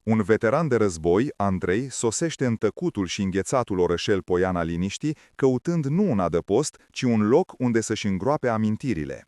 Un veteran de război, Andrei, sosește în tăcutul și înghețatul orășel Poiana Liniștii, căutând nu un adăpost, ci un loc unde să-și îngroape amintirile.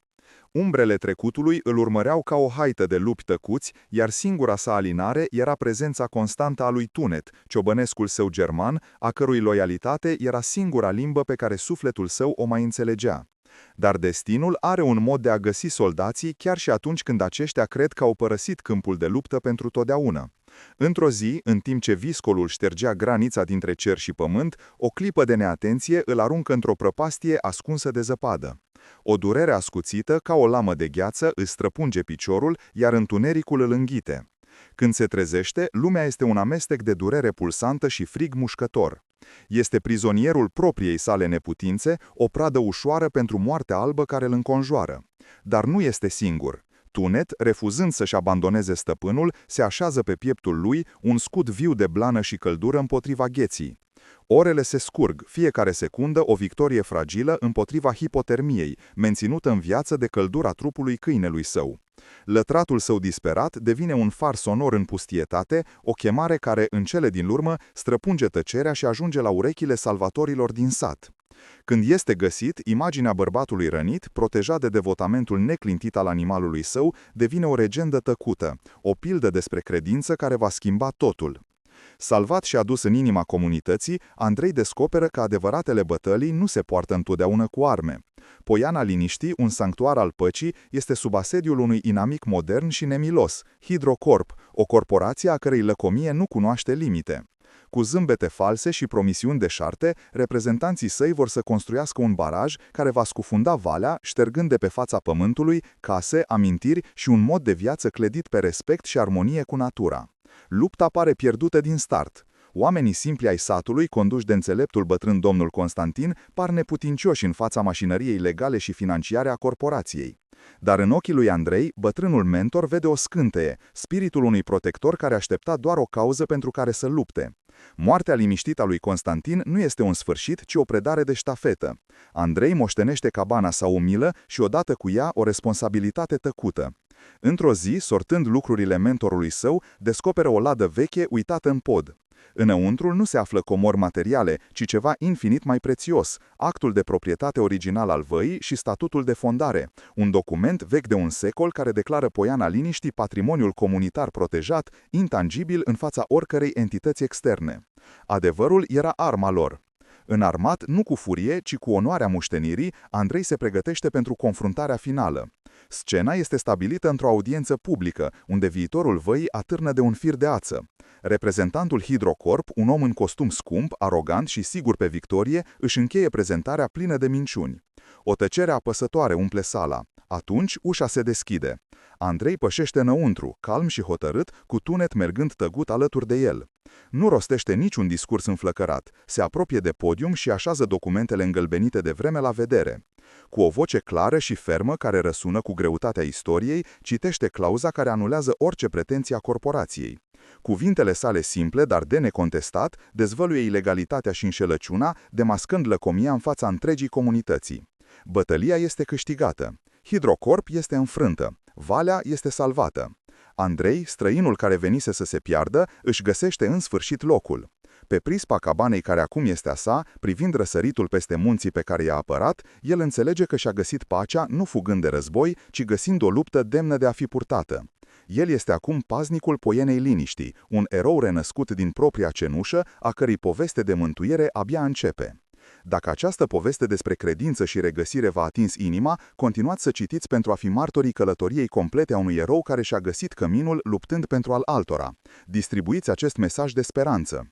Umbrele trecutului îl urmăreau ca o haită de lupi tăcuți, iar singura sa alinare era prezența constantă a lui Tunet, ciobănescul său german, a cărui loialitate era singura limbă pe care sufletul său o mai înțelegea. Dar destinul are un mod de a găsi soldații chiar și atunci când aceștia cred că au părăsit câmpul de luptă pentru totdeauna. Într-o zi, în timp ce viscolul ștergea granița dintre cer și pământ, o clipă de neatenție îl aruncă într-o prăpastie ascunsă de zăpadă. O durere ascuțită, ca o lamă de gheață, îi străpunge piciorul, iar întunericul îl înghite. Când se trezește, lumea este un amestec de durere pulsantă și frig mușcător. Este prizonierul propriei sale neputințe, o pradă ușoară pentru moartea albă care îl înconjoară. Dar nu este singur. Tunet, refuzând să-și abandoneze stăpânul, se așează pe pieptul lui un scut viu de blană și căldură împotriva gheții. Orele se scurg, fiecare secundă o victorie fragilă împotriva hipotermiei, menținută în viață de căldura trupului câinelui său. Lătratul său disperat devine un far sonor în pustietate, o chemare care, în cele din urmă, străpunge tăcerea și ajunge la urechile salvatorilor din sat. Când este găsit, imaginea bărbatului rănit, protejat de devotamentul neclintit al animalului său, devine o legendă tăcută, o pildă despre credință care va schimba totul. Salvat și adus în inima comunității, Andrei descoperă că adevăratele bătălii nu se poartă întotdeauna cu arme. Poiana Liniștii, un sanctuar al păcii, este sub asediul unui inamic modern și nemilos, Hydrocorp, o corporație a cărei lăcomie nu cunoaște limite. Cu zâmbete false și promisiuni deșarte, reprezentanții săi vor să construiască un baraj care va scufunda valea, ștergând de pe fața pământului case, amintiri și un mod de viață clădit pe respect și armonie cu natura. Lupta pare pierdută din start. Oamenii simpli ai satului, conduși de înțeleptul bătrân domnul Constantin, par neputincioși în fața mașinăriei legale și financiare a corporației. Dar în ochii lui Andrei, bătrânul mentor vede o scânteie, spiritul unui protector care aștepta doar o cauză pentru care să lupte. Moartea liniștită a lui Constantin nu este un sfârșit, ci o predare de ștafetă. Andrei moștenește cabana sa umilă și odată cu ea o responsabilitate tăcută. Într-o zi, sortând lucrurile mentorului său, descoperă o ladă veche uitată în pod. Înăuntrul nu se află comori materiale, ci ceva infinit mai prețios, actul de proprietate original al văii și statutul de fondare, un document vechi de un secol care declară Poiana Liniștii patrimoniul comunitar protejat, intangibil în fața oricărei entități externe. Adevărul era arma lor. Înarmat, nu cu furie, ci cu onoarea muștenirii, Andrei se pregătește pentru confruntarea finală. Scena este stabilită într-o audiență publică, unde viitorul văii atârnă de un fir de ață. Reprezentantul Hydrocorp, un om în costum scump, arogant și sigur pe victorie, își încheie prezentarea plină de minciuni. O tăcere apăsătoare umple sala. Atunci ușa se deschide. Andrei pășește înăuntru, calm și hotărât, cu Tunet mergând tăgut alături de el. Nu rostește niciun discurs înflăcărat, se apropie de podium și așează documentele îngălbenite de vreme la vedere. Cu o voce clară și fermă care răsună cu greutatea istoriei, citește clauza care anulează orice pretenție a corporației. Cuvintele sale simple, dar de necontestat, dezvăluie ilegalitatea și înșelăciuna, demascând lăcomia în fața întregii comunității. Bătălia este câștigată. Hydrocorp este înfrântă. Valea este salvată. Andrei, străinul care venise să se piardă, își găsește în sfârșit locul. Pe prispa cabanei care acum este a sa, privind răsăritul peste munții pe care i-a apărat, el înțelege că și-a găsit pacea nu fugând de război, ci găsind o luptă demnă de a fi purtată. El este acum paznicul Poienei Liniștii, un erou renăscut din propria cenușă, a cărei poveste de mântuire abia începe. Dacă această poveste despre credință și regăsire v-a atins inima, continuați să citiți pentru a fi martorii călătoriei complete a unui erou care și-a găsit căminul luptând pentru al altora. Distribuiți acest mesaj de speranță.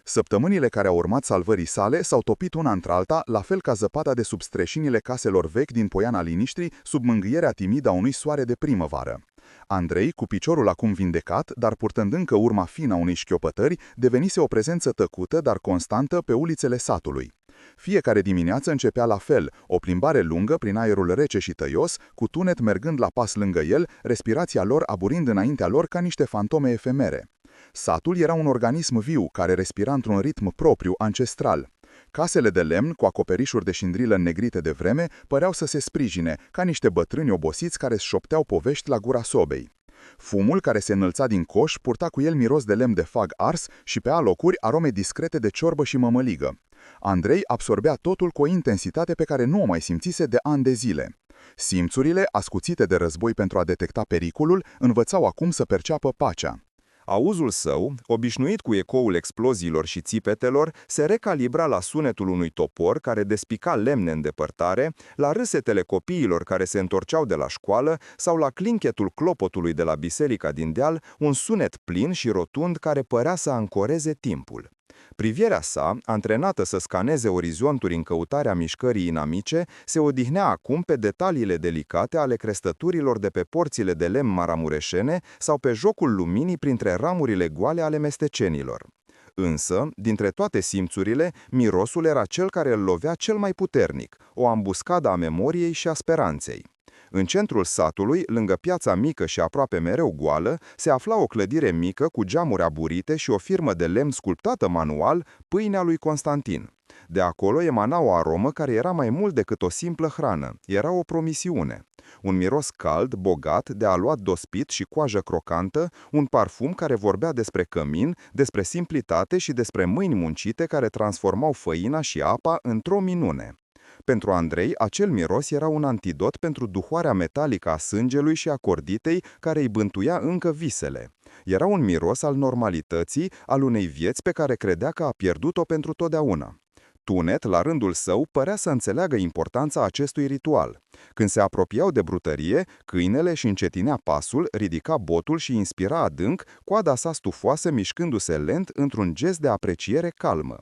Săptămânile care au urmat salvării sale s-au topit una într-alta, la fel ca zăpada de sub streșinile caselor vechi din Poiana Liniștii, sub mângâierea timidă a unui soare de primăvară. Andrei, cu piciorul acum vindecat, dar purtând încă urma fină a unei șchiopătări, devenise o prezență tăcută, dar constantă pe ulițele satului. Fiecare dimineață începea la fel, o plimbare lungă prin aerul rece și tăios, cu Tunet mergând la pas lângă el, respirația lor aburind înaintea lor ca niște fantome efemere. Satul era un organism viu, care respira într-un ritm propriu, ancestral. Casele de lemn, cu acoperișuri de șindrilă înnegrite de vreme, păreau să se sprijine, ca niște bătrâni obosiți care își șopteau povești la gura sobei. Fumul care se înălța din coș purta cu el miros de lemn de fag ars și pe alocuri arome discrete de ciorbă și mămăligă. Andrei absorbea totul cu o intensitate pe care nu o mai simțise de ani de zile. Simțurile, ascuțite de război pentru a detecta pericolul, învățau acum să perceapă pacea. Auzul său, obișnuit cu ecoul exploziilor și țipetelor, se recalibra la sunetul unui topor care despica lemne în depărtare, la râsetele copiilor care se întorceau de la școală sau la clinchetul clopotului de la biserica din deal, un sunet plin și rotund care părea să ancoreze timpul. Privirea sa, antrenată să scaneze orizonturi în căutarea mișcării inamice, se odihnea acum pe detaliile delicate ale crestăturilor de pe porțile de lemn maramureșene sau pe jocul luminii printre ramurile goale ale mestecenilor. Însă, dintre toate simțurile, mirosul era cel care îl lovea cel mai puternic, o ambuscadă a memoriei și a speranței. În centrul satului, lângă piața mică și aproape mereu goală, se afla o clădire mică cu geamuri aburite și o firmă de lemn sculptată manual, Pâinea lui Constantin. De acolo emana o aromă care era mai mult decât o simplă hrană, era o promisiune. Un miros cald, bogat, de aluat dospit și coajă crocantă, un parfum care vorbea despre cămin, despre simplitate și despre mâini muncite care transformau făina și apa într-o minune. Pentru Andrei, acel miros era un antidot pentru duhoarea metalică a sângelui și a corditei care îi bântuia încă visele. Era un miros al normalității, al unei vieți pe care credea că a pierdut-o pentru totdeauna. Tunet, la rândul său, părea să înțeleagă importanța acestui ritual. Când se apropiau de brutărie, câinele își încetinea pasul, ridica botul și inspira adânc, coada sa stufoasă mișcându-se lent într-un gest de apreciere calmă.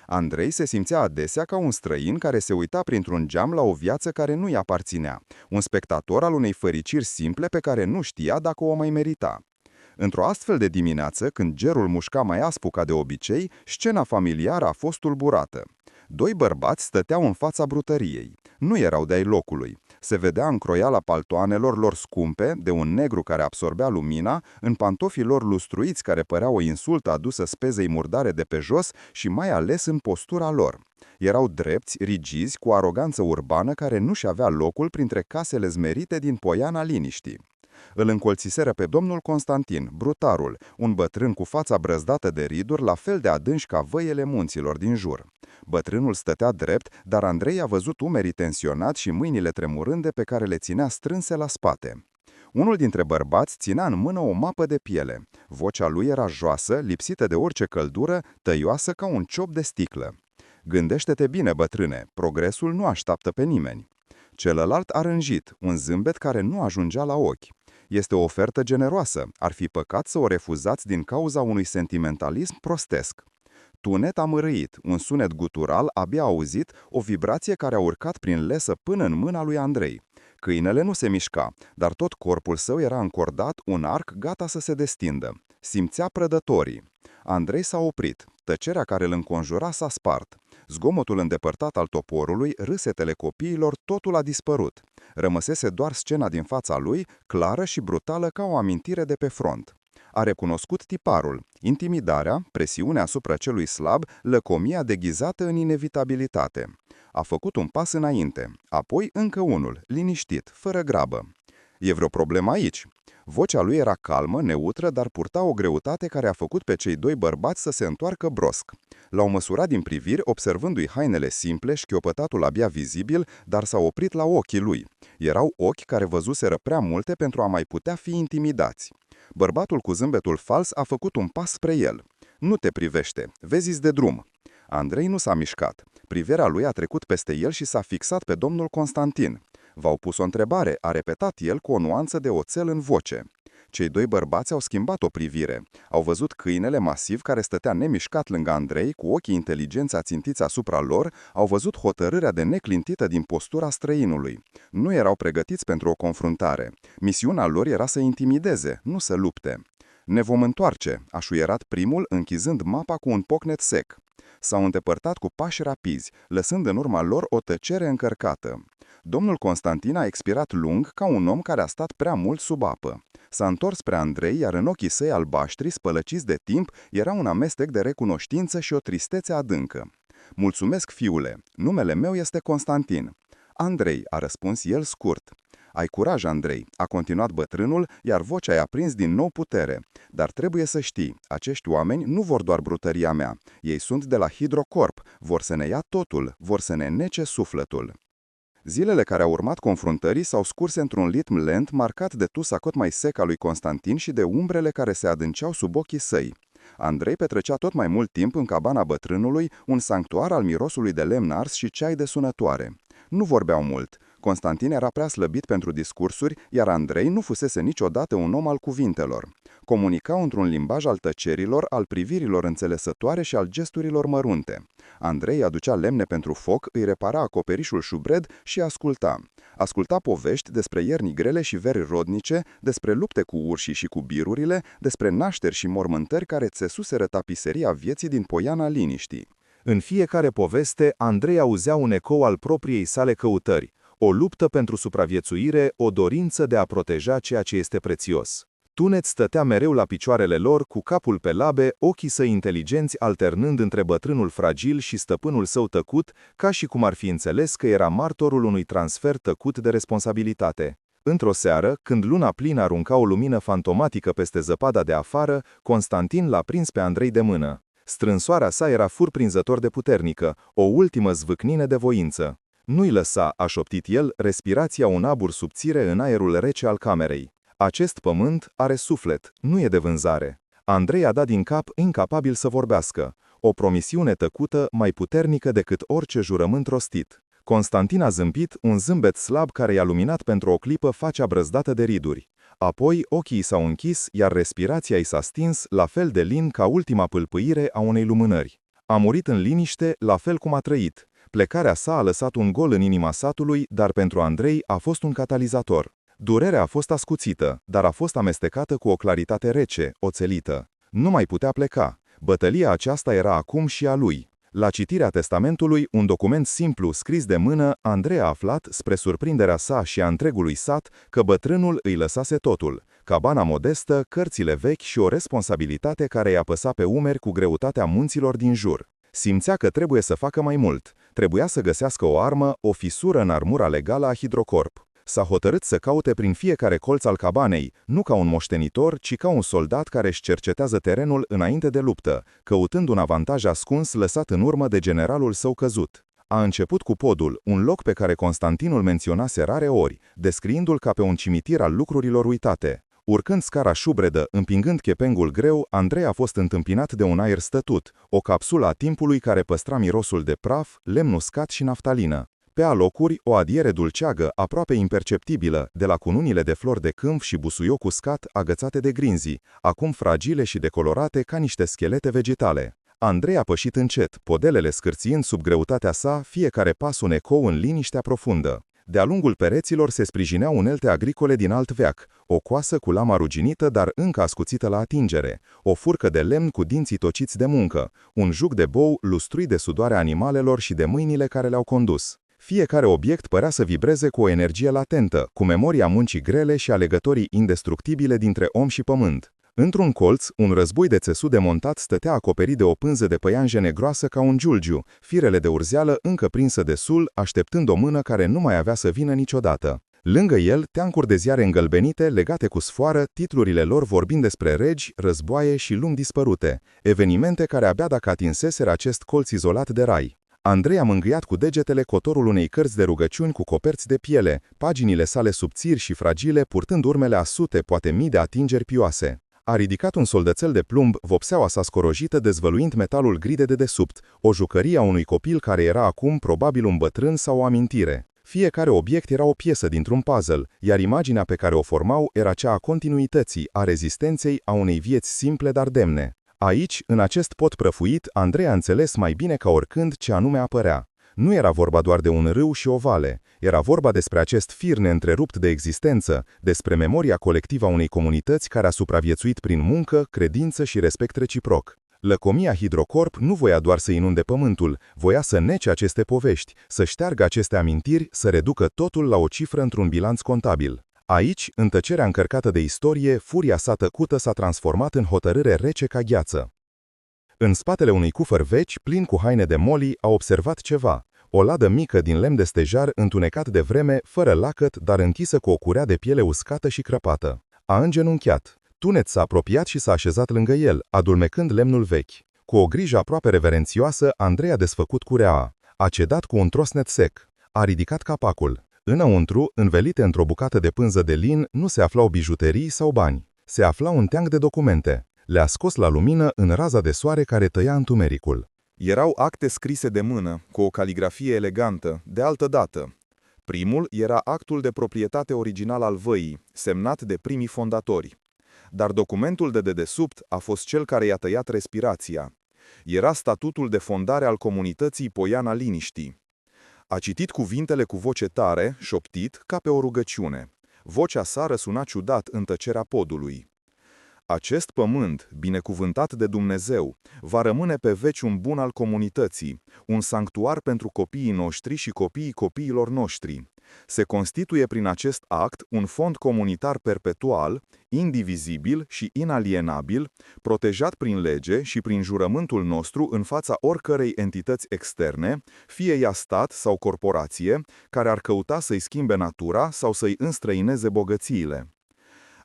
Andrei se simțea adesea ca un străin care se uita printr-un geam la o viață care nu-i aparținea, un spectator al unei fericiri simple pe care nu știa dacă o mai merita. Într-o astfel de dimineață, când gerul mușca mai aspru ca de obicei, scena familiară a fost tulburată. Doi bărbați stăteau în fața brutăriei. Nu erau de-ai locului. Se vedea încroiala paltoanelor lor scumpe, de un negru care absorbea lumina, în pantofii lor lustruiți care păreau o insultă adusă spezei murdare de pe jos și mai ales în postura lor. Erau drepți, rigizi, cu aroganță urbană care nu-și avea locul printre casele zmerite din Poiana Liniștii. Îl încolțiseră pe domnul Constantin, brutarul, un bătrân cu fața brăzdată de riduri, la fel de adânci ca văiele munților din jur. Bătrânul stătea drept, dar Andrei a văzut umerii tensionați și mâinile tremurânde pe care le ținea strânse la spate. Unul dintre bărbați ținea în mână o mapă de piele. Vocea lui era joasă, lipsită de orice căldură, tăioasă ca un ciop de sticlă. Gândește-te bine, bătrâne, progresul nu așteaptă pe nimeni. Celălalt a rânjit, un zâmbet care nu ajungea la ochi. Este o ofertă generoasă, ar fi păcat să o refuzați din cauza unui sentimentalism prostesc. Tunet a mărâit, un sunet gutural abia auzit, o vibrație care a urcat prin lesă până în mâna lui Andrei. Câinele nu se mișca, dar tot corpul său era încordat, un arc gata să se destindă. Simțea prădătorii. Andrei s-a oprit. Tăcerea care îl înconjura s-a spart. Zgomotul îndepărtat al toporului, râsetele copiilor, totul a dispărut. Rămăsese doar scena din fața lui, clară și brutală ca o amintire de pe front. A recunoscut tiparul, intimidarea, presiunea asupra celui slab, lăcomia deghizată în inevitabilitate. A făcut un pas înainte, apoi încă unul, liniștit, fără grabă. E vreo problemă aici? Vocea lui era calmă, neutră, dar purta o greutate care a făcut pe cei doi bărbați să se întoarcă brosc. L-au măsurat din priviri, observându-i hainele simple, șchiopătatul abia vizibil, dar s-a oprit la ochii lui. Erau ochi care văzuseră prea multe pentru a mai putea fi intimidați. Bărbatul cu zâmbetul fals a făcut un pas spre el. Nu te privește, vezi-ți de drum. Andrei nu s-a mișcat. Privirea lui a trecut peste el și s-a fixat pe domnul Constantin. V-au pus o întrebare, a repetat el cu o nuanță de oțel în voce. Cei doi bărbați au schimbat o privire. Au văzut câinele masiv care stătea nemișcat lângă Andrei, cu ochii inteligenți ațintiți asupra lor, au văzut hotărârea de neclintită din postura străinului. Nu erau pregătiți pentru o confruntare. Misiunea lor era să intimideze, nu să lupte. Ne vom întoarce, a șuierat primul, închizând mapa cu un pocnet sec. S-au îndepărtat cu pași rapizi, lăsând în urma lor o tăcere încărcată. Domnul Constantin a expirat lung ca un om care a stat prea mult sub apă. S-a întors spre Andrei, iar în ochii săi albaștri, spălăciți de timp, era un amestec de recunoștință și o tristețe adâncă. Mulțumesc, fiule. Numele meu este Constantin. Andrei, a răspuns el scurt. Ai curaj, Andrei, a continuat bătrânul, iar vocea i-a prins din nou putere. Dar trebuie să știi, acești oameni nu vor doar brutăria mea. Ei sunt de la Hydrocorp, vor să ne ia totul, vor să ne nece sufletul. Zilele care au urmat confruntării s-au scurs într-un ritm lent, marcat de tusa tot mai sec a lui Constantin și de umbrele care se adânceau sub ochii săi. Andrei petrecea tot mai mult timp în cabana bătrânului, un sanctuar al mirosului de lemn ars și ceai de sunătoare. Nu vorbeau mult. Constantin era prea slăbit pentru discursuri, iar Andrei nu fusese niciodată un om al cuvintelor. Comunicau într-un limbaj al tăcerilor, al privirilor înțelesătoare și al gesturilor mărunte. Andrei aducea lemne pentru foc, îi repara acoperișul șubred și asculta. Asculta povești despre ierni grele și veri rodnice, despre lupte cu urșii și cu birurile, despre nașteri și mormântări care țesuseră tapiseria vieții din Poiana Liniștii. În fiecare poveste, Andrei auzea un ecou al propriei sale căutări, o luptă pentru supraviețuire, o dorință de a proteja ceea ce este prețios. Tunet stătea mereu la picioarele lor, cu capul pe labe, ochii săi inteligenți alternând între bătrânul fragil și stăpânul său tăcut, ca și cum ar fi înțeles că era martorul unui transfer tăcut de responsabilitate. Într-o seară, când luna plină arunca o lumină fantomatică peste zăpada de afară, Constantin l-a prins pe Andrei de mână. Strânsoarea sa era furprinzător de puternică, o ultimă zvâcnire de voință. Nu-i lăsa, a șoptit el, respirația un abur subțire în aerul rece al camerei. Acest pământ are suflet, nu e de vânzare. Andrei a dat din cap, incapabil să vorbească. O promisiune tăcută, mai puternică decât orice jurământ rostit. Constantin a zâmbit, un zâmbet slab care i-a luminat pentru o clipă facea brăzdată de riduri. Apoi ochii i s-au închis, iar respirația i s-a stins, la fel de lin ca ultima pâlpâire a unei lumânări. A murit în liniște, la fel cum a trăit. Plecarea sa a lăsat un gol în inima satului, dar pentru Andrei a fost un catalizator. Durerea a fost ascuțită, dar a fost amestecată cu o claritate rece, oțelită. Nu mai putea pleca. Bătălia aceasta era acum și a lui. La citirea testamentului, un document simplu scris de mână, Andrei a aflat, spre surprinderea sa și a întregului sat, că bătrânul îi lăsase totul. Cabana modestă, cărțile vechi și o responsabilitate care i-a păsat pe umeri cu greutatea munților din jur. Simțea că trebuie să facă mai mult. Trebuia să găsească o armă, o fisură în armura legală a Hydrocorp. S-a hotărât să caute prin fiecare colț al cabanei, nu ca un moștenitor, ci ca un soldat care își cercetează terenul înainte de luptă, căutând un avantaj ascuns lăsat în urmă de generalul său căzut. A început cu podul, un loc pe care Constantinul menționase rare ori, descriindu-l ca pe un cimitir al lucrurilor uitate. Urcând scara șubredă, împingând chepengul greu, Andrei a fost întâmpinat de un aer stătut, o capsulă a timpului care păstra mirosul de praf, lemn uscat și naftalină. Pe alocuri, o adiere dulceagă, aproape imperceptibilă, de la cununile de flori de câmp și busuioc uscat agățate de grinzi, acum fragile și decolorate ca niște schelete vegetale. Andrei a pășit încet, podelele scârțiind sub greutatea sa, fiecare pas un ecou în liniștea profundă. De-a lungul pereților se sprijineau unelte agricole din alt veac, o coasă cu lama ruginită, dar încă ascuțită la atingere, o furcă de lemn cu dinții tociți de muncă, un juc de bou lustruit de sudoarea animalelor și de mâinile care le-au condus. Fiecare obiect părea să vibreze cu o energie latentă, cu memoria muncii grele și a legătorii indestructibile dintre om și pământ. Într-un colț, un război de țesut demontat stătea acoperit de o pânză de păianjene groasă ca un giulgiu, firele de urzeală încă prinsă de sul, așteptând o mână care nu mai avea să vină niciodată. Lângă el, teancuri de ziare îngălbenite, legate cu sfoară, titlurile lor vorbind despre regi, războaie și lumi dispărute, evenimente care abia dacă atinseseră acest colț izolat de rai. Andrei a mângâiat cu degetele cotorul unei cărți de rugăciuni cu coperți de piele, paginile sale subțiri și fragile purtând urmele a sute, poate mii de atingeri pioase. A ridicat un soldățel de plumb, vopseaua sa scorojită dezvăluind metalul gri de dedesubt, o jucărie a unui copil care era acum probabil un bătrân sau o amintire. Fiecare obiect era o piesă dintr-un puzzle, iar imaginea pe care o formau era cea a continuității, a rezistenței, a unei vieți simple dar demne. Aici, în acest pod prăfuit, Andrei a înțeles mai bine ca oricând ce anume apărea. Nu era vorba doar de un râu și o vale, era vorba despre acest fir neîntrerupt de existență, despre memoria colectivă a unei comunități care a supraviețuit prin muncă, credință și respect reciproc. Lăcomia Hydrocorp nu voia doar să inunde pământul, voia să nece aceste povești, să șteargă aceste amintiri, să reducă totul la o cifră într-un bilanț contabil. Aici, în tăcerea încărcată de istorie, furia sa tăcută s-a transformat în hotărâre rece ca gheață. În spatele unui cufăr vechi, plin cu haine de moli, a observat ceva. O ladă mică din lemn de stejar întunecat de vreme, fără lacăt, dar închisă cu o curea de piele uscată și crăpată. A îngenunchiat. Tunet s-a apropiat și s-a așezat lângă el, adulmecând lemnul vechi. Cu o grijă aproape reverențioasă, Andrei a desfăcut curea. A cedat cu un trosnet sec. A ridicat capacul. Înăuntru, învelite într-o bucată de pânză de lin, nu se aflau bijuterii sau bani. Se afla un teanc de documente. Le-a scos la lumină în raza de soare care tăia întumericul. Erau acte scrise de mână, cu o caligrafie elegantă, de altă dată. Primul era actul de proprietate original al văii, semnat de primii fondatori. Dar documentul de dedesubt a fost cel care i-a tăiat respirația. Era statutul de fondare al comunității Poiana Liniștii. A citit cuvintele cu voce tare, șoptit, ca pe o rugăciune. Vocea sa răsuna ciudat în tăcerea podului. Acest pământ, binecuvântat de Dumnezeu, va rămâne pe veci un bun al comunității, un sanctuar pentru copiii noștri și copiii copiilor noștri. Se constituie prin acest act un fond comunitar perpetual, indivizibil și inalienabil, protejat prin lege și prin jurământul nostru în fața oricărei entități externe, fie ea stat sau corporație, care ar căuta să-i schimbe natura sau să-i înstrăineze bogățiile.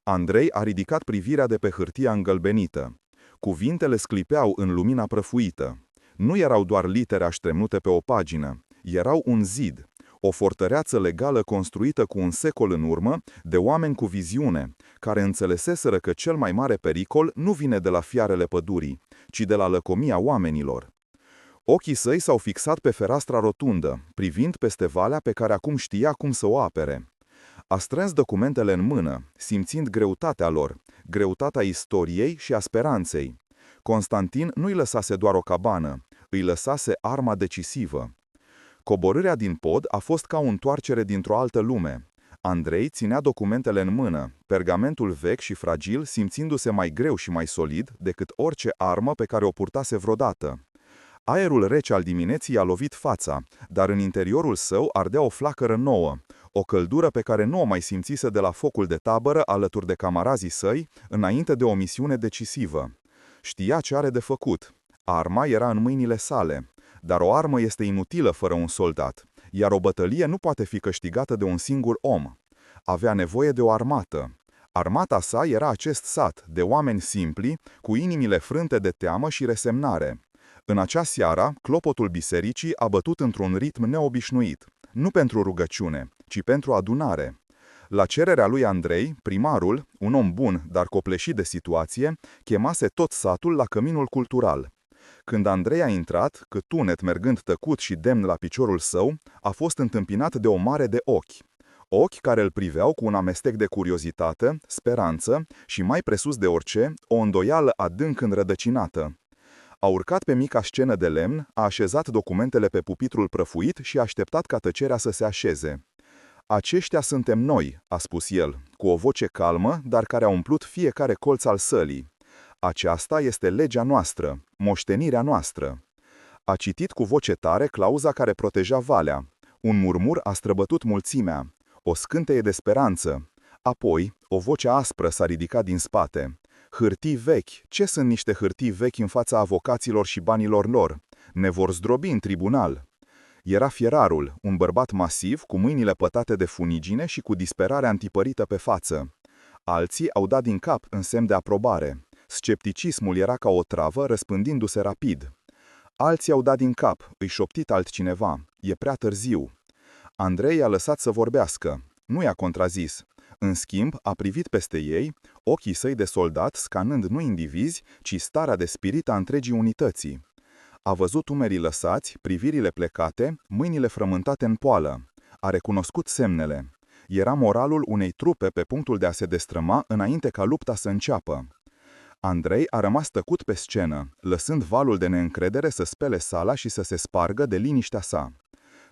Andrei a ridicat privirea de pe hârtia îngălbenită. Cuvintele sclipeau în lumina prăfuită. Nu erau doar litere așternute pe o pagină, erau un zid, o fortăreață legală construită cu un secol în urmă de oameni cu viziune, care înțeleseseră că cel mai mare pericol nu vine de la fiarele pădurii, ci de la lăcomia oamenilor. Ochii săi s-au fixat pe fereastra rotundă, privind peste valea pe care acum știa cum să o apere. A strâns documentele în mână, simțind greutatea lor, greutatea istoriei și a speranței. Constantin nu-i lăsase doar o cabană, îi lăsase arma decisivă. Coborârea din pod a fost ca o întoarcere dintr-o altă lume. Andrei ținea documentele în mână, pergamentul vechi și fragil simțindu-se mai greu și mai solid decât orice armă pe care o purtase vreodată. Aerul rece al dimineții i-a lovit fața, dar în interiorul său ardea o flacără nouă, o căldură pe care nu o mai simțise de la focul de tabără alături de camarazii săi, înainte de o misiune decisivă. Știa ce are de făcut. Arma era în mâinile sale, dar o armă este inutilă fără un soldat, iar o bătălie nu poate fi câștigată de un singur om. Avea nevoie de o armată. Armata sa era acest sat, de oameni simpli, cu inimile frânte de teamă și resemnare. În acea seară, clopotul bisericii a bătut într-un ritm neobișnuit, nu pentru rugăciune, ci pentru adunare. La cererea lui Andrei, primarul, un om bun, dar copleșit de situație, chemase tot satul la căminul cultural. Când Andrei a intrat, câtunet mergând tăcut și demn la piciorul său, a fost întâmpinat de o mare de ochi. Ochi care îl priveau cu un amestec de curiozitate, speranță și, mai presus de orice, o îndoială adânc înrădăcinată. A urcat pe mica scenă de lemn, a așezat documentele pe pupitrul prăfuit și a așteptat ca tăcerea să se așeze. "Aceștia suntem noi," a spus el, cu o voce calmă, dar care a umplut fiecare colț al sălii. "Aceasta este legea noastră, moștenirea noastră." A citit cu voce tare clauza care proteja valea. Un murmur a străbătut mulțimea. O scânteie de speranță. Apoi, o voce aspră s-a ridicat din spate. "Hârtii vechi, ce sunt niște hârtii vechi în fața avocaților și banilor lor? Ne vor zdrobi în tribunal." Era fierarul, un bărbat masiv, cu mâinile pătate de funigine și cu disperarea întipărită pe față. Alții au dat din cap în semn de aprobare. Scepticismul era ca o travă răspândindu-se rapid. Alții au dat din cap, îi șoptit altcineva. "E prea târziu." Andrei a lăsat să vorbească. Nu i-a contrazis. În schimb, a privit peste ei, ochii săi de soldat scanând nu indivizi, ci starea de spirit a întregii unității. A văzut umerii lăsați, privirile plecate, mâinile frământate în poală. A recunoscut semnele. Era moralul unei trupe pe punctul de a se destrăma înainte ca lupta să înceapă. Andrei a rămas tăcut pe scenă, lăsând valul de neîncredere să spele sala și să se spargă de liniștea sa.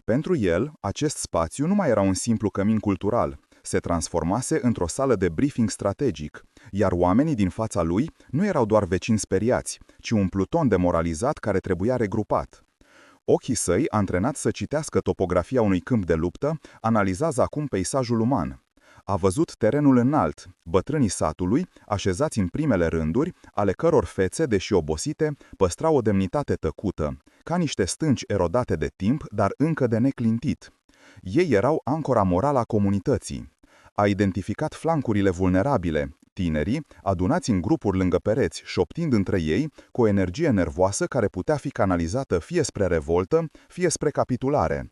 Pentru el, acest spațiu nu mai era un simplu cămin cultural, se transformase într-o sală de briefing strategic, iar oamenii din fața lui nu erau doar vecini speriați, ci un pluton demoralizat care trebuia regrupat. Ochii săi, antrenați să citească topografia unui câmp de luptă, analizează acum peisajul uman. A văzut terenul înalt, bătrânii satului, așezați în primele rânduri, ale căror fețe, deși obosite, păstrau o demnitate tăcută, ca niște stânci erodate de timp, dar încă de neclintit. Ei erau ancora morală a comunității. A identificat flancurile vulnerabile, tinerii, adunați în grupuri lângă pereți, șoptind între ei, cu o energie nervoasă care putea fi canalizată fie spre revoltă, fie spre capitulare.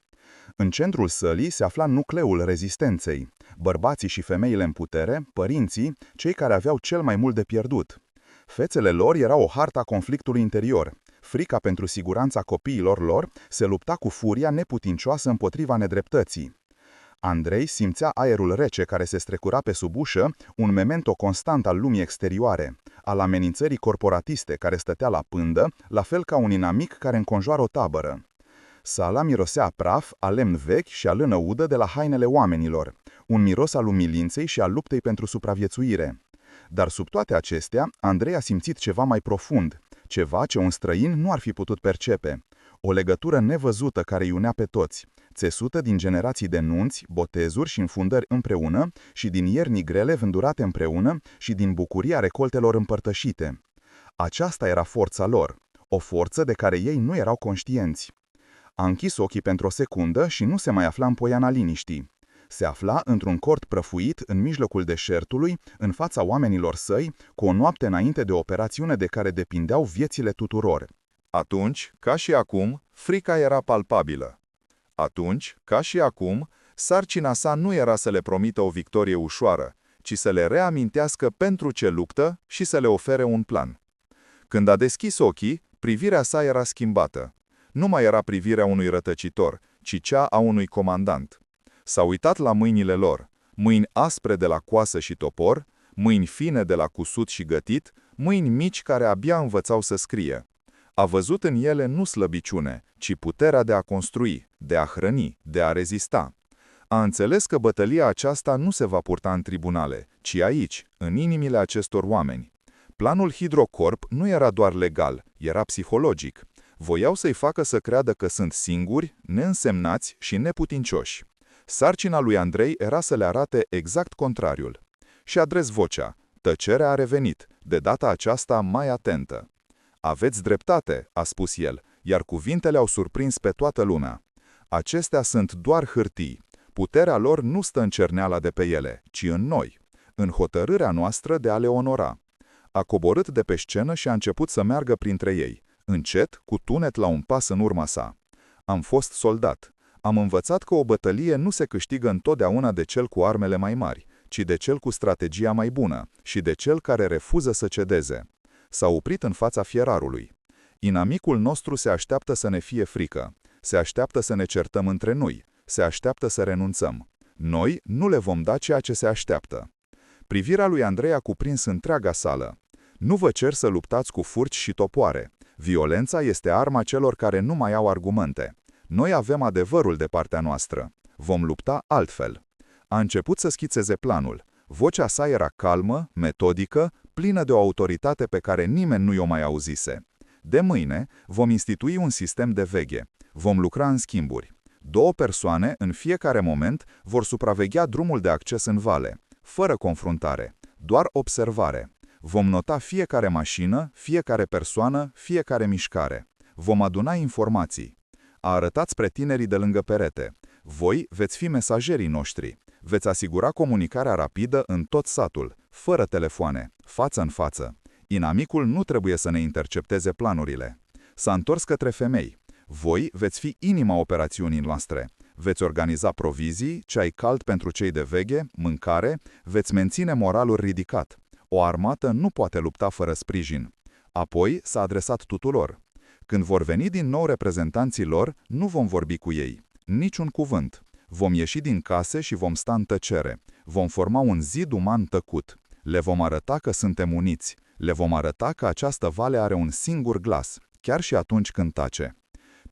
În centrul sălii se afla nucleul rezistenței, bărbații și femeile în putere, părinții, cei care aveau cel mai mult de pierdut. Fețele lor erau o hartă a conflictului interior. Frica pentru siguranța copiilor lor se lupta cu furia neputincioasă împotriva nedreptății. Andrei simțea aerul rece care se strecura pe sub ușă, un memento constant al lumii exterioare, al amenințării corporatiste care stătea la pândă, la fel ca un inamic care înconjoară o tabără. Sala mirosea a praf, a lemn vechi și a lână udă de la hainele oamenilor, un miros al umilinței și al luptei pentru supraviețuire. Dar sub toate acestea, Andrei a simțit ceva mai profund, ceva ce un străin nu ar fi putut percepe, o legătură nevăzută care îi unea pe toți, țesută din generații de nunți, botezuri și înfundări împreună și din ierni grele vândurate împreună și din bucuria recoltelor împărtășite. Aceasta era forța lor, o forță de care ei nu erau conștienți. A închis ochii pentru o secundă și nu se mai afla în poiana liniștii. Se afla într-un cort prăfuit în mijlocul deșertului, în fața oamenilor săi, cu o noapte înainte de o operațiune de care depindeau viețile tuturor. Atunci, ca și acum, frica era palpabilă. Atunci, ca și acum, sarcina sa nu era să le promită o victorie ușoară, ci să le reamintească pentru ce luptă și să le ofere un plan. Când a deschis ochii, privirea sa era schimbată. Nu mai era privirea unui rătăcitor, ci cea a unui comandant. S-a uitat la mâinile lor, mâini aspre de la coasă și topor, mâini fine de la cusut și gătit, mâini mici care abia învățau să scrie. A văzut în ele nu slăbiciune, ci puterea de a construi, de a hrăni, de a rezista. A înțeles că bătălia aceasta nu se va purta în tribunale, ci aici, în inimile acestor oameni. Planul Hydrocorp nu era doar legal, era psihologic. Voiau să-i facă să creadă că sunt singuri, neînsemnați și neputincioși. Sarcina lui Andrei era să le arate exact contrariul. Și adres vocea. Tăcerea a revenit, de data aceasta mai atentă. Aveți dreptate, a spus el, iar cuvintele au surprins pe toată lumea. Acestea sunt doar hârtii. Puterea lor nu stă în cerneala de pe ele, ci în noi, în hotărârea noastră de a le onora. A coborât de pe scenă și a început să meargă printre ei, încet, cu tunet la un pas în urma sa. Am fost soldat. Am învățat că o bătălie nu se câștigă întotdeauna de cel cu armele mai mari, ci de cel cu strategia mai bună și de cel care refuză să cedeze. S-a oprit în fața fierarului. Inamicul nostru se așteaptă să ne fie frică, se așteaptă să ne certăm între noi, se așteaptă să renunțăm. Noi nu le vom da ceea ce se așteaptă. Privirea lui Andrei a cuprins întreaga sală. Nu vă cer să luptați cu furci și topoare. Violența este arma celor care nu mai au argumente. Noi avem adevărul de partea noastră. Vom lupta altfel. A început să schițeze planul. Vocea sa era calmă, metodică, plină de o autoritate pe care nimeni nu i-o mai auzise. De mâine vom institui un sistem de veghe. Vom lucra în schimburi. 2 persoane, în fiecare moment, vor supraveghea drumul de acces în vale, fără confruntare, doar observare. Vom nota fiecare mașină, fiecare persoană, fiecare mișcare. Vom aduna informații. A arătat spre tinerii de lângă perete. Voi veți fi mesagerii noștri. Veți asigura comunicarea rapidă în tot satul, fără telefoane, față în față. Inamicul nu trebuie să ne intercepteze planurile. S-a întors către femei. Voi veți fi inima operațiunii noastre. Veți organiza provizii, ceai cald pentru cei de veghe, mâncare, veți menține moralul ridicat. O armată nu poate lupta fără sprijin. Apoi s-a adresat tuturor. Când vor veni din nou reprezentanții lor, nu vom vorbi cu ei. Niciun cuvânt. Vom ieși din case și vom sta în tăcere. Vom forma un zid uman tăcut. Le vom arăta că suntem uniți. Le vom arăta că această vale are un singur glas, chiar și atunci când tace.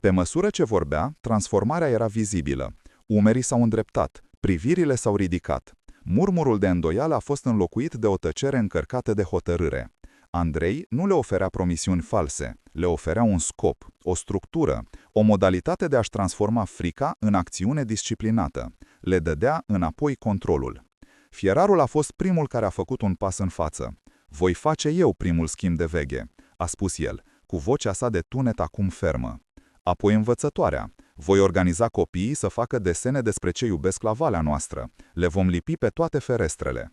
Pe măsură ce vorbea, transformarea era vizibilă. Umerii s-au îndreptat, privirile s-au ridicat. Murmurul de îndoială a fost înlocuit de o tăcere încărcată de hotărâre. Andrei nu le oferea promisiuni false, le oferea un scop, o structură, o modalitate de a-și transforma frica în acțiune disciplinată. Le dădea înapoi controlul. Fierarul a fost primul care a făcut un pas în față. Voi face eu primul schimb de veghe, a spus el, cu vocea sa de tunet acum fermă. Apoi învățătoarea. Voi organiza copiii să facă desene despre ce iubesc la valea noastră. Le vom lipi pe toate ferestrele.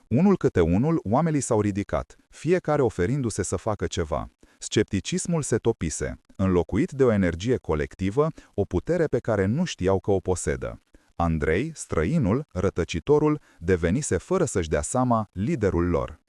Unul câte unul, oamenii s-au ridicat, fiecare oferindu-se să facă ceva. Scepticismul se topise, înlocuit de o energie colectivă, o putere pe care nu știau că o posedă. Andrei, străinul, rătăcitorul, devenise fără să-și dea seama liderul lor.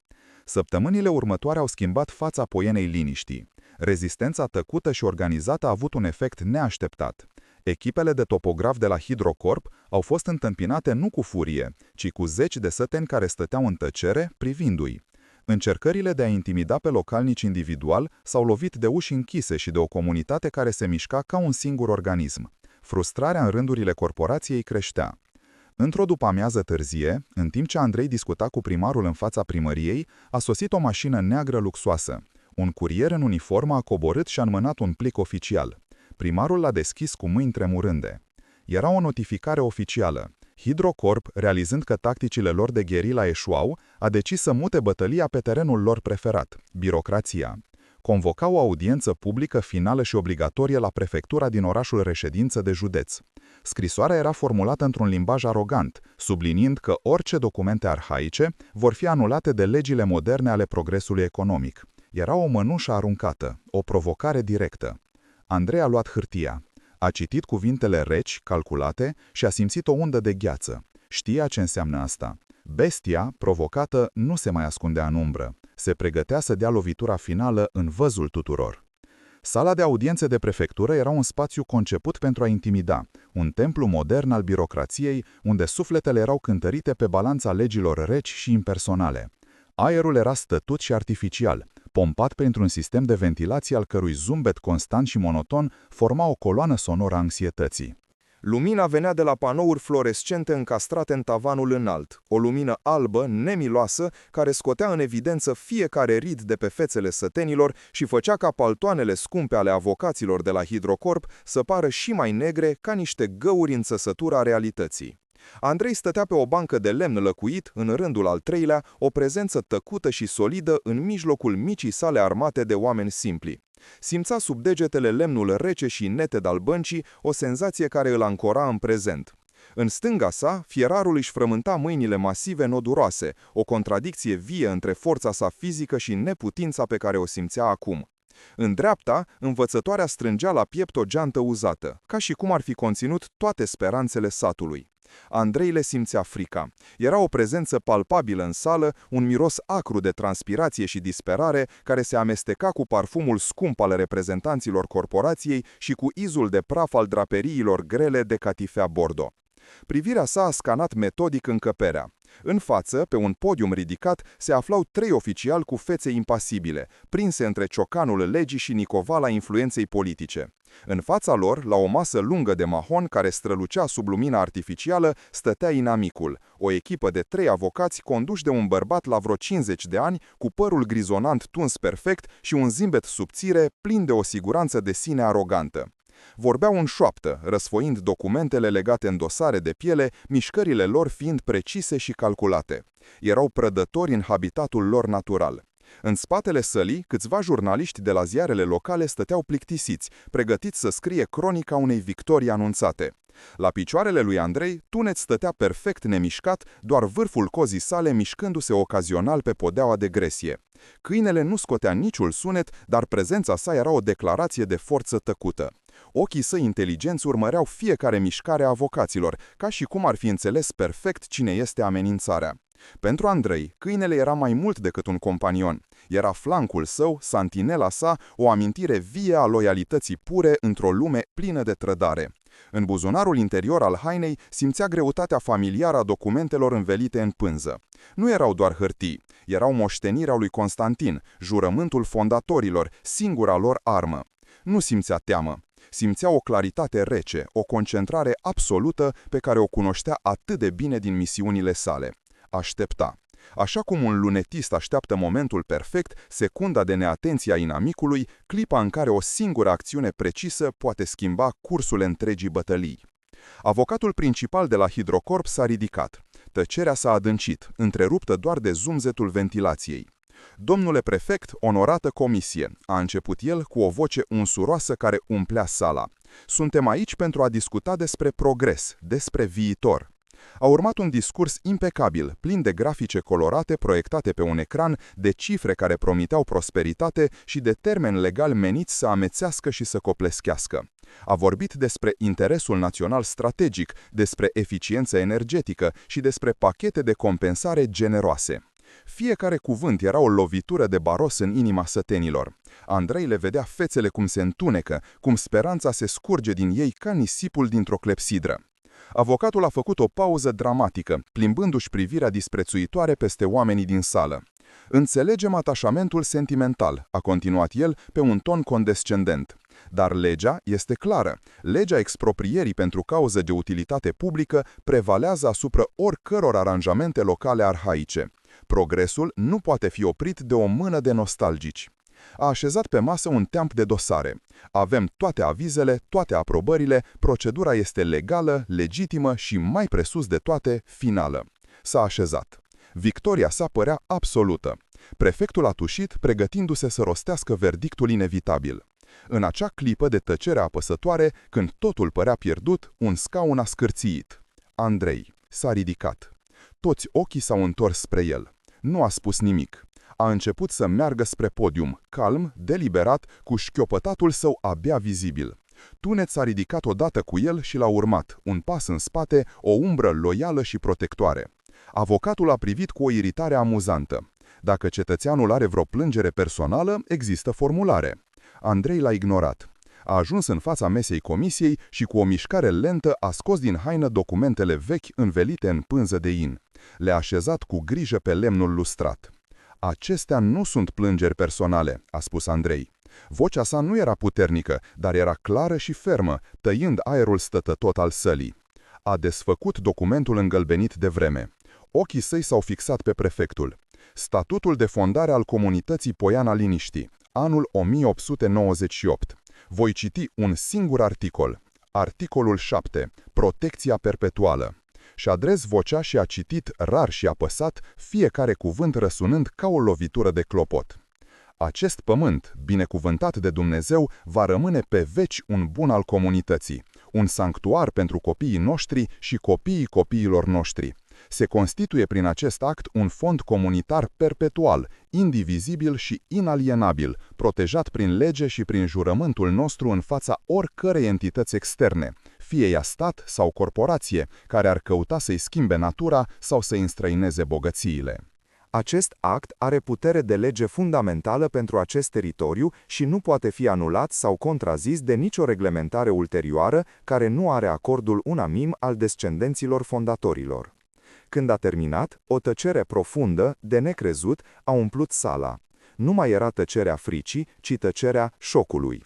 Săptămânile următoare au schimbat fața Poienei Liniștii. Rezistența tăcută și organizată a avut un efect neașteptat. Echipele de topografi de la Hidrocorp au fost întâmpinate nu cu furie, ci cu zeci de săteni care stăteau în tăcere, privindu-i. Încercările de a intimida pe localnici individual s-au lovit de uși închise și de o comunitate care se mișca ca un singur organism. Frustrarea în rândurile corporației creștea. Într-o după-amiază târzie, în timp ce Andrei discuta cu primarul în fața primăriei, a sosit o mașină neagră luxoasă. Un curier în uniformă a coborât și a înmânat un plic oficial. Primarul l-a deschis cu mâini tremurânde. Era o notificare oficială. Hidrocorp, realizând că tacticile lor de gherila eșuau, a decis să mute bătălia pe terenul lor preferat, birocrația. Convoca o audiență publică finală și obligatorie la prefectura din orașul reședință de județ. Scrisoarea era formulată într-un limbaj arogant, subliniind că orice documente arhaice vor fi anulate de legile moderne ale progresului economic. Era o mănușă aruncată, o provocare directă. Andrei a luat hârtia. A citit cuvintele reci, calculate, și a simțit o undă de gheață. Știa ce înseamnă asta. Bestia, provocată, nu se mai ascundea în umbră. Se pregătea să dea lovitura finală în văzul tuturor. Sala de audiențe de prefectură era un spațiu conceput pentru a intimida, un templu modern al birocrației, unde sufletele erau cântărite pe balanța legilor reci și impersonale. Aerul era stătut și artificial, pompat printr-un sistem de ventilație al cărui zumbet constant și monoton forma o coloană sonoră a anxietății. Lumina venea de la panouri fluorescente încastrate în tavanul înalt, o lumină albă, nemiloasă, care scotea în evidență fiecare rid de pe fețele sătenilor și făcea ca paltoanele scumpe ale avocaților de la Hidrocorp să pară și mai negre ca niște găuri în țăsătura realității. Andrei stătea pe o bancă de lemn lăcuit, în rândul al treilea, o prezență tăcută și solidă în mijlocul micii sale armate de oameni simpli. Simțea sub degetele lemnul rece și neted al băncii, o senzație care îl ancora în prezent. În stânga sa, fierarul își frământa mâinile masive noduroase, o contradicție vie între forța sa fizică și neputința pe care o simțea acum. În dreapta, învățătoarea strângea la piept o geantă uzată, ca și cum ar fi conținut toate speranțele satului. Andrei le simțea frica. Era o prezență palpabilă în sală, un miros acru de transpirație și disperare care se amesteca cu parfumul scump al reprezentanților corporației și cu izul de praf al draperiilor grele de catifea bordo. Privirea sa a scanat metodic încăperea. În față, pe un podium ridicat, se aflau 3 oficiali cu fețe impasibile, prinse între ciocanul legii și nicovala influenței politice. În fața lor, la o masă lungă de mahon care strălucea sub lumina artificială, stătea inamicul, o echipă de 3 avocați conduși de un bărbat la vreo 50 de ani, cu părul grizonant tuns perfect și un zâmbet subțire, plin de o siguranță de sine arogantă. Vorbeau în șoaptă, răsfoind documentele legate în dosare de piele, mișcările lor fiind precise și calculate. Erau prădători în habitatul lor natural. În spatele sălii, câțiva jurnaliști de la ziarele locale stăteau plictisiți, pregătiți să scrie cronica unei victorii anunțate. La picioarele lui Andrei, Tunet stătea perfect nemișcat, doar vârful cozii sale mișcându-se ocazional pe podeaua de gresie. Câinele nu scotea niciun sunet, dar prezența sa era o declarație de forță tăcută. Ochii săi inteligenți urmăreau fiecare mișcare a avocaților, ca și cum ar fi înțeles perfect cine este amenințarea. Pentru Andrei, câinele era mai mult decât un companion. Era flancul său, santinela sa, o amintire vie a loialității pure într-o lume plină de trădare. În buzunarul interior al hainei simțea greutatea familiară a documentelor învelite în pânză. Nu erau doar hârtii, erau moștenirea lui Constantin, jurământul fondatorilor, singura lor armă. Nu simțea teamă. Simțea o claritate rece, o concentrare absolută pe care o cunoștea atât de bine din misiunile sale. Aștepta. Așa cum un lunetist așteaptă momentul perfect, secunda de neatenție a inamicului, clipa în care o singură acțiune precisă poate schimba cursul întregii bătălii. Avocatul principal de la Hidrocorp s-a ridicat. Tăcerea s-a adâncit, întreruptă doar de zumzetul ventilației. Domnule prefect, onorată comisie, a început el cu o voce unsuroasă care umplea sala. Suntem aici pentru a discuta despre progres, despre viitor. A urmat un discurs impecabil, plin de grafice colorate proiectate pe un ecran, de cifre care promiteau prosperitate și de termeni legali meniți să amețească și să copleschească. A vorbit despre interesul național strategic, despre eficiență energetică și despre pachete de compensare generoase. Fiecare cuvânt era o lovitură de baros în inima sătenilor. Andrei le vedea fețele cum se întunecă, cum speranța se scurge din ei ca nisipul dintr-o clepsidră. Avocatul a făcut o pauză dramatică, plimbându-și privirea disprețuitoare peste oamenii din sală. Înțelegem atașamentul sentimental, a continuat el pe un ton condescendent. Dar legea este clară. Legea exproprierii pentru cauză de utilitate publică prevalează asupra oricăror aranjamente locale arhaice. Progresul nu poate fi oprit de o mână de nostalgici. A așezat pe masă un teamp de dosare. Avem toate avizele, toate aprobările, procedura este legală, legitimă și, mai presus de toate, finală. S-a așezat. Victoria sa părea absolută. Prefectul a tușit, pregătindu-se să rostească verdictul inevitabil. În acea clipă de tăcere apăsătoare, când totul părea pierdut, un scaun a scârțiit. Andrei s-a ridicat. Toți ochii s-au întors spre el. Nu a spus nimic. A început să meargă spre podium, calm, deliberat, cu șchiopătatul său abia vizibil. Tunet s-a ridicat odată cu el și l-a urmat, un pas în spate, o umbră loială și protectoare. Avocatul a privit cu o iritare amuzantă. Dacă cetățeanul are vreo plângere personală, există formulare. Andrei l-a ignorat. A ajuns în fața mesei comisiei și cu o mișcare lentă a scos din haină documentele vechi învelite în pânză de in. Le-a așezat cu grijă pe lemnul lustrat. Acestea nu sunt plângeri personale, a spus Andrei. Vocea sa nu era puternică, dar era clară și fermă, tăind aerul stătătot al sălii. A desfăcut documentul îngălbenit de vreme. Ochii săi s-au fixat pe prefectul. Statutul de fondare al comunității Poiana Liniștii, anul 1898. Voi citi un singur articol. Articolul 7. Protecția perpetuală. Și adrez vocea și a citit rar și apăsat, fiecare cuvânt răsunând ca o lovitură de clopot. Acest pământ, binecuvântat de Dumnezeu, va rămâne pe veci un bun al comunității, un sanctuar pentru copiii noștri și copiii copiilor noștri. Se constituie prin acest act un fond comunitar perpetual, indivizibil și inalienabil, protejat prin lege și prin jurământul nostru în fața oricărei entități externe, fie ea stat sau corporație, care ar căuta să-i schimbe natura sau să-i înstrăineze bogățiile. Acest act are putere de lege fundamentală pentru acest teritoriu și nu poate fi anulat sau contrazis de nicio reglementare ulterioară care nu are acordul unanim al descendenților fondatorilor. Când a terminat, o tăcere profundă, de necrezut, a umplut sala. Nu mai era tăcerea fricii, ci tăcerea șocului.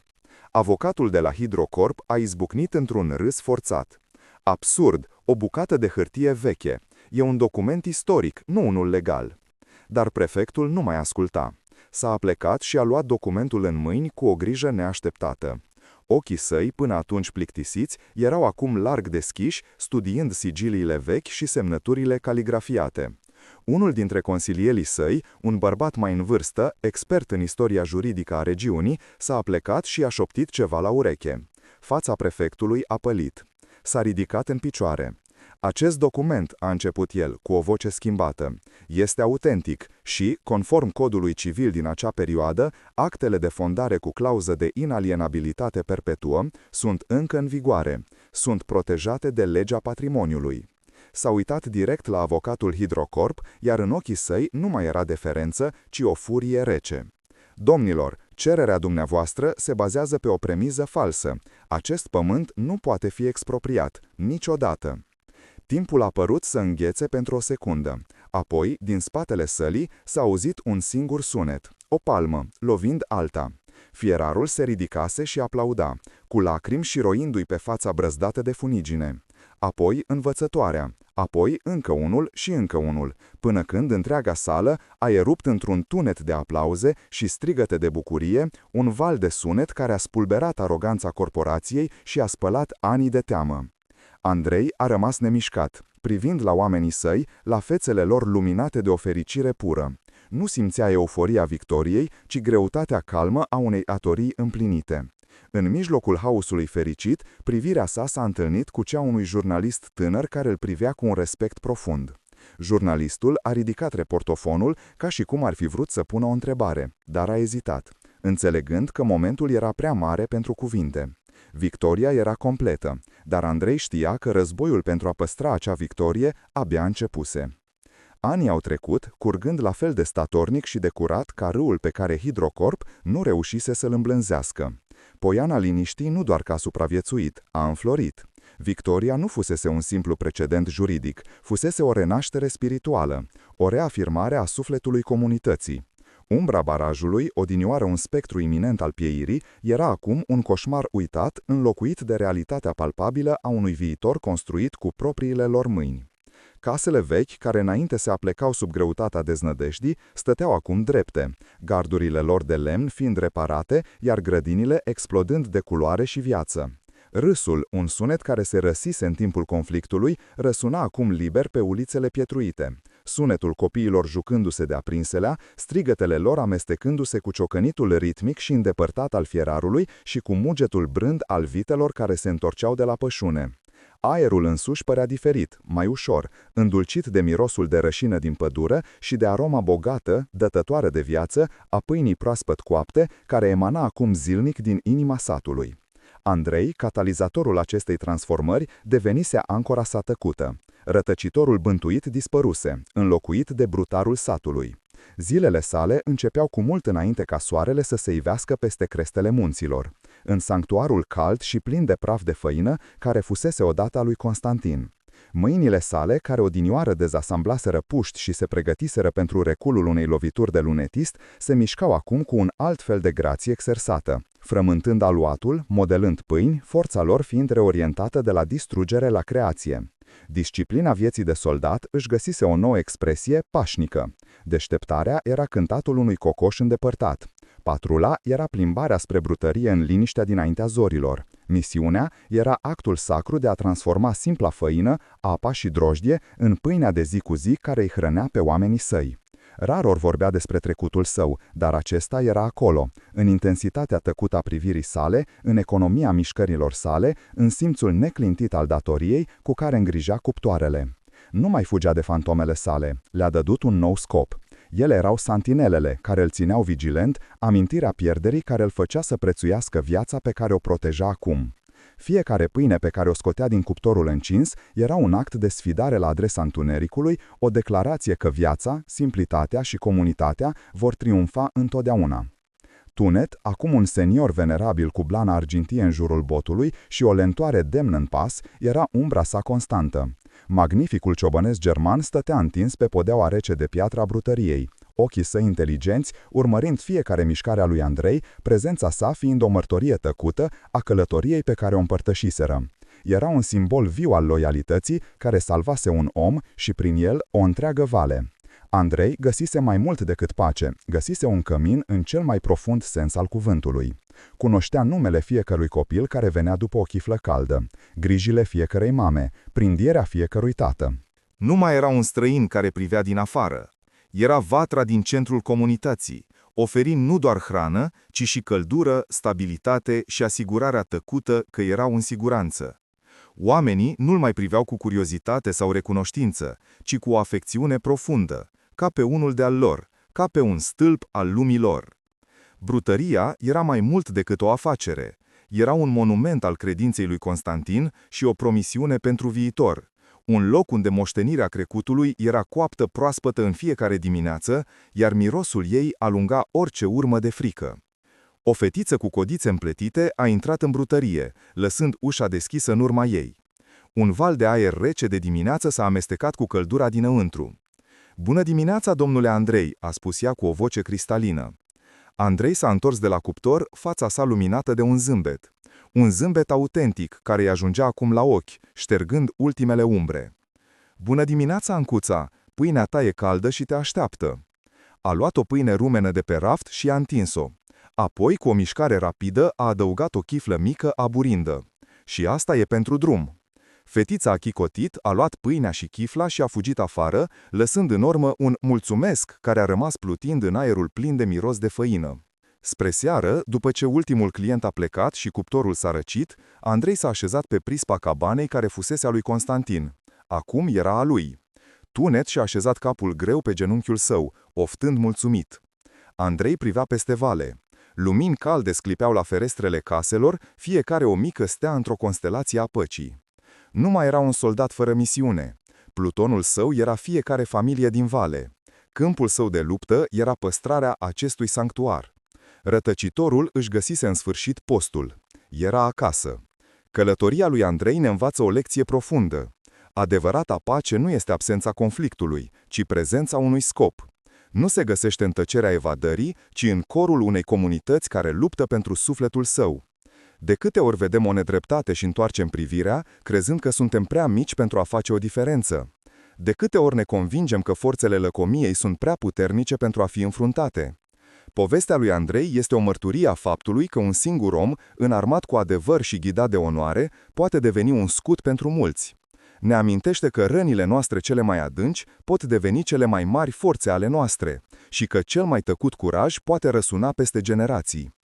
Avocatul de la Hidrocorp a izbucnit într-un râs forțat. Absurd, o bucată de hârtie veche. E un document istoric, nu unul legal. Dar prefectul nu mai asculta. S-a aplecat și a luat documentul în mâini cu o grijă neașteptată. Ochii săi, până atunci plictisiți, erau acum larg deschiși, studiind sigiliile vechi și semnăturile caligrafiate. Unul dintre consilierii săi, un bărbat mai în vârstă, expert în istoria juridică a regiunii, s-a aplecat și a șoptit ceva la ureche. Fața prefectului a pălit. S-a ridicat în picioare. Acest document, a început el, cu o voce schimbată, este autentic și, conform codului civil din acea perioadă, actele de fondare cu clauză de inalienabilitate perpetuă sunt încă în vigoare, sunt protejate de legea patrimoniului. S-a uitat direct la avocatul Hidrocorp, iar în ochii săi nu mai era deferență, ci o furie rece. Domnilor, cererea dumneavoastră se bazează pe o premiză falsă. Acest pământ nu poate fi expropriat, niciodată. Timpul a părut să înghețe pentru o secundă. Apoi, din spatele sălii, s-a auzit un singur sunet, o palmă, lovind alta. Fierarul se ridicase și aplauda, cu lacrimi și roindu-i pe fața brăzdată de funigine. Apoi învățătoarea, apoi încă unul și încă unul, până când întreaga sală a erupt într-un tunet de aplauze și strigăte de bucurie, un val de sunet care a spulberat aroganța corporației și a spălat anii de teamă. Andrei a rămas nemișcat. privind la oamenii săi, la fețele lor luminate de o fericire pură. Nu simțea euforia victoriei, ci greutatea calmă a unei atorii împlinite. În mijlocul haosului fericit, privirea sa s-a întâlnit cu cea unui jurnalist tânăr care îl privea cu un respect profund. Jurnalistul a ridicat reportofonul ca și cum ar fi vrut să pună o întrebare, dar a ezitat, înțelegând că momentul era prea mare pentru cuvinte. Victoria era completă, dar Andrei știa că războiul pentru a păstra acea victorie abia începuse. Anii au trecut, curgând la fel de statornic și de curat ca râul pe care Hidrocorp nu reușise să-l îmblânzească. Poiana Liniștii nu doar că a supraviețuit, a înflorit. Victoria nu fusese un simplu precedent juridic, fusese o renaștere spirituală, o reafirmare a sufletului comunității. Umbra barajului, odinioară un spectru iminent al pieirii, era acum un coșmar uitat, înlocuit de realitatea palpabilă a unui viitor construit cu propriile lor mâini. Casele vechi, care înainte se aplecau sub greutatea deznădejdii, stăteau acum drepte, gardurile lor de lemn fiind reparate, iar grădinile explodând de culoare și viață. Râsul, un sunet care se răsise în timpul conflictului, răsuna acum liber pe ulițele pietruite. Sunetul copiilor jucându-se de aprinselea, strigătele lor amestecându-se cu ciocănitul ritmic și îndepărtat al fierarului și cu mugetul brând al vitelor care se întorceau de la pășune. Aerul însuși părea diferit, mai ușor, îndulcit de mirosul de rășină din pădure și de aroma bogată, dătătoare de viață, a pâinii proaspăt coapte, care emana acum zilnic din inima satului. Andrei, catalizatorul acestei transformări, devenise ancora sa tăcută. Rătăcitorul bântuit dispăruse, înlocuit de brutarul satului. Zilele sale începeau cu mult înainte ca soarele să se ivească peste crestele munților, în sanctuarul cald și plin de praf de făină, care fusese odată a lui Constantin. Mâinile sale, care odinioară dezasamblaseră puști și se pregătiseră pentru reculul unei lovituri de lunetist, se mișcau acum cu un alt fel de grație exersată, frământând aluatul, modelând pâini, forța lor fiind reorientată de la distrugere la creație. Disciplina vieții de soldat își găsise o nouă expresie pașnică. Deșteptarea era cântatul unui cocoș îndepărtat. Patrula era plimbarea spre brutărie în liniștea dinaintea zorilor. Misiunea era actul sacru de a transforma simpla făină, apa și drojdie în pâinea de zi cu zi care îi hrănea pe oamenii săi. Rar ori vorbea despre trecutul său, dar acesta era acolo, în intensitatea tăcută a privirii sale, în economia mișcărilor sale, în simțul neclintit al datoriei cu care îngrija cuptoarele. Nu mai fugea de fantomele sale, le-a dădut un nou scop. Ele erau santinelele care îl țineau vigilent, amintirea pierderii care îl făcea să prețuiască viața pe care o proteja acum. Fiecare pâine pe care o scotea din cuptorul încins era un act de sfidare la adresa întunericului, o declarație că viața, simplitatea și comunitatea vor triumfa întotdeauna. Tunet, acum un senior venerabil cu blana argintie în jurul botului și o lentoare demnă în pas, era umbra sa constantă. Magnificul ciobănesc german stătea întins pe podeaua rece de piatră a brutăriei, ochii săi inteligenți urmărind fiecare mișcare a lui Andrei, prezența sa fiind o mărturie tăcută a călătoriei pe care o împărtășiseră. Era un simbol viu al loialității care salvase un om și prin el o întreagă vale. Andrei găsise mai mult decât pace, găsise un cămin în cel mai profund sens al cuvântului. Cunoștea numele fiecărui copil care venea după o chiflă caldă, grijile fiecărei mame, prindierea fiecărui tată. Nu mai era un străin care privea din afară. Era vatra din centrul comunității, oferind nu doar hrană, ci și căldură, stabilitate și asigurarea tăcută că erau în siguranță. Oamenii nu-l mai priveau cu curiozitate sau recunoștință, ci cu o afecțiune profundă, ca pe unul de-al lor, ca pe un stâlp al lumii lor. Brutăria era mai mult decât o afacere. Era un monument al credinței lui Constantin și o promisiune pentru viitor. Un loc unde moștenirea crecutului era coaptă proaspătă în fiecare dimineață, iar mirosul ei alunga orice urmă de frică. O fetiță cu codițe împletite a intrat în brutărie, lăsând ușa deschisă în urma ei. Un val de aer rece de dimineață s-a amestecat cu căldura dinăuntru. "Bună dimineața, domnule Andrei," a spus ea cu o voce cristalină. Andrei s-a întors de la cuptor, fața sa luminată de un zâmbet. Un zâmbet autentic, care îi ajungea acum la ochi, ștergând ultimele umbre. "Bună dimineața, Ancuța! Pâinea ta e caldă și te așteaptă." A luat o pâine rumenă de pe raft și a întins-o. Apoi, cu o mișcare rapidă, a adăugat o chiflă mică aburindă. "Și asta e pentru drum." Fetița a chicotit, a luat pâinea și chifla și a fugit afară, lăsând în urmă un mulțumesc care a rămas plutind în aerul plin de miros de făină. Spre seară, după ce ultimul client a plecat și cuptorul s-a răcit, Andrei s-a așezat pe prispa cabanei care fusese a lui Constantin. Acum era a lui. Tunet și-a așezat capul greu pe genunchiul său, oftând mulțumit. Andrei privea peste vale. Lumini calde sclipeau la ferestrele caselor, fiecare o mică stea într-o constelație a păcii. Nu mai era un soldat fără misiune. Plutonul său era fiecare familie din vale. Câmpul său de luptă era păstrarea acestui sanctuar. Rătăcitorul își găsise în sfârșit postul. Era acasă. Călătoria lui Andrei ne învață o lecție profundă. Adevărata pace nu este absența conflictului, ci prezența unui scop. Nu se găsește în tăcerea evadării, ci în corul unei comunități care luptă pentru sufletul său. De câte ori vedem o nedreptate și întoarcem privirea, crezând că suntem prea mici pentru a face o diferență? De câte ori ne convingem că forțele lăcomiei sunt prea puternice pentru a fi înfruntate? Povestea lui Andrei este o mărturie a faptului că un singur om, înarmat cu adevăr și ghidat de onoare, poate deveni un scut pentru mulți. Ne amintește că rănile noastre cele mai adânci pot deveni cele mai mari forțe ale noastre și că cel mai tăcut curaj poate răsuna peste generații.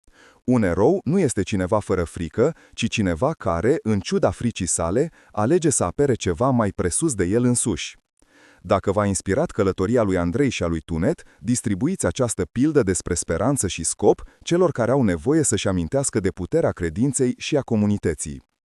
Un erou nu este cineva fără frică, ci cineva care, în ciuda fricii sale, alege să apere ceva mai presus de el însuși. Dacă v-a inspirat călătoria lui Andrei și a lui Tunet, distribuiți această pildă despre speranță și scop celor care au nevoie să-și amintească de puterea credinței și a comunității.